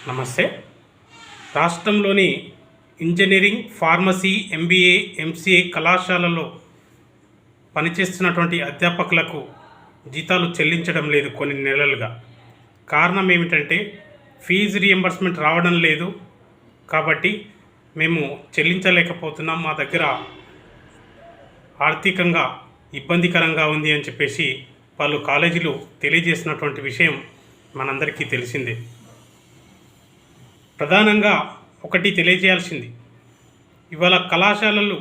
నమస్తే. రాష్ట్రంలోని engineering, pharmacy, MBA, MCA కళాశాలల్లో పనిచేస్తున్నటువంటి అధ్యాపకులకు జీతాలు చెల్లించడం లేదు కొన్ని నెలలుగా. కారణం ఏమిటంటే ఫీజు రియంబర్స్మెంట్ రావడం లేదు, కాబట్టి మేము చెల్లించలేకపోతున్నాం, మా దగ్గర ఆర్థికంగా ఇబ్బందికరంగా ఉంది అని చెప్పేసి వాళ్ళు కాలేజీలు తెలియజేసినటువంటి విషయం మనందరికీ తెలిసిందే. ప్రధానంగా ఒకటి తెలియజేయాల్సింది, ఇవాళ కళాశాలలు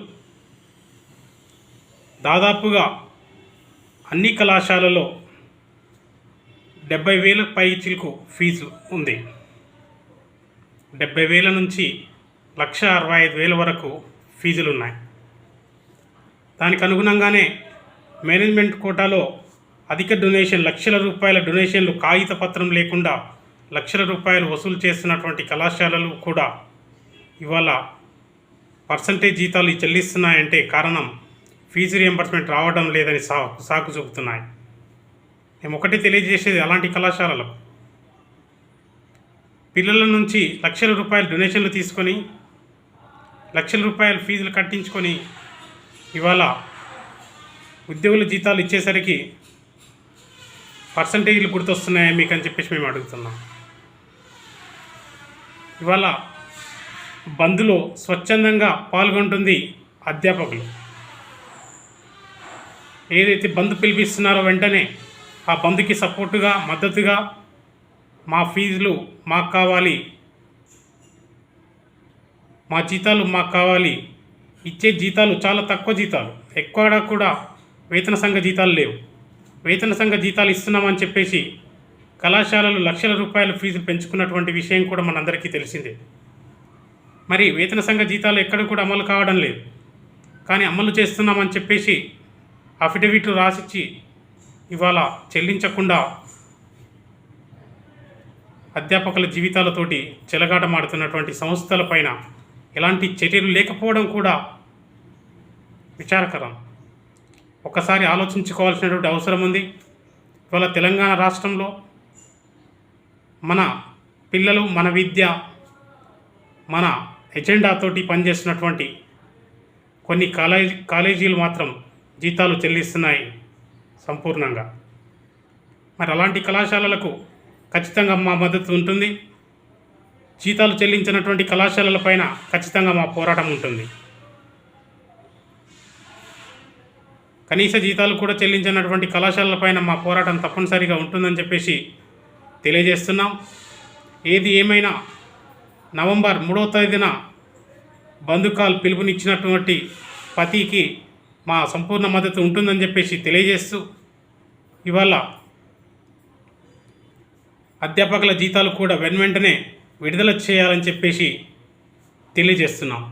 దాదాపుగా అన్ని కళాశాలలో 70,000 పైచిలకు ఫీజు ఉంది. 70,000 నుంచి 1,65,000 వరకు ఫీజులు ఉన్నాయి. దానికి అనుగుణంగానే మేనేజ్మెంట్ కోటాలో అధిక డొనేషన్, లక్షల రూపాయల డొనేషన్లు కాగిత పత్రం లేకుండా లక్షల రూపాయలు వసూలు చేస్తున్నటువంటి కళాశాలలు కూడా ఇవాళ పర్సంటేజ్ జీతాలు చెల్లిస్తున్నాయంటే కారణం ఫీజు రియంబర్స్మెంట్ రావడం లేదని సాకు చూపుతున్నాయి. మేము ఒకటి తెలియజేసేది, అలాంటి కళాశాలలకు పిల్లల నుంచి లక్షల రూపాయల డొనేషన్లు తీసుకొని లక్షల రూపాయల ఫీజులు కట్టించుకొని ఇవాళ ఉద్యోగుల జీతాలు ఇచ్చేసరికి పర్సంటేజీలు గుర్తొస్తున్నాయా మీకు అని చెప్పేసి మేము అడుగుతున్నాం. ఇవాళ బంద్లో స్వచ్ఛందంగా పాల్గొంటుంది అధ్యాపకులు. ఏదైతే బంద్ పిలిపిస్తున్నారో వెంటనే ఆ బంద్కి సపోర్టుగా, మద్దతుగా మా ఫీజులు మాకు కావాలి, మా జీతాలు మాకు కావాలి, ఇచ్చే జీతాలు చాలా తక్కువ జీతాలు, ఎక్కడా కూడా వేతన సంఘ జీతాలు లేవు, వేతన సంఘ జీతాలు ఇస్తున్నామని చెప్పేసి కళాశాలలు లక్షల రూపాయల ఫీజులు పెంచుకున్నటువంటి విషయం కూడా మనందరికీ తెలిసిందే. మరి వేతన సంఘ జీతాలు ఎక్కడ కూడా అమలు కావడం లేదు, కానీ అమలు చేస్తున్నామని చెప్పేసి అఫిడవిట్లు రాసిచ్చి ఇవాళ చెల్లించకుండా అధ్యాపకుల జీవితాలతోటి చెలగాటమాడుతున్నటువంటి సంస్థలపైన ఎలాంటి చర్యలు లేకపోవడం కూడా విచారకరం. ఒకసారి ఆలోచించుకోవాల్సినటువంటి అవసరం ఉంది. ఇవాళ తెలంగాణ రాష్ట్రంలో మన పిల్లలు, మన విద్య, మన ఎజెండాతోటి పనిచేస్తున్నటువంటి కొన్ని కాలేజీలు మాత్రం జీతాలు చెల్లిస్తున్నాయి సంపూర్ణంగా. మరి అలాంటి కళాశాలలకు ఖచ్చితంగా మా మద్దతు ఉంటుంది. జీతాలు చెల్లించినటువంటి కళాశాలలపైన ఖచ్చితంగా మా పోరాటం ఉంటుంది. కనీస జీతాలు కూడా చెల్లించినటువంటి కళాశాలలపైన మా పోరాటం తప్పనిసరిగా ఉంటుందని చెప్పేసి తెలియజేస్తున్నాం. ఏది ఏమైనా నవంబర్ 3వ తేదీన బంధుకాల్ పిలుపునిచ్చినటువంటి పతికి మా సంపూర్ణ మద్దతు ఉంటుందని చెప్పేసి తెలియజేస్తూ ఇవాళ అధ్యాపకుల జీతాలు కూడా వెంటనే విడుదల చేయాలని చెప్పేసి తెలియజేస్తున్నాం.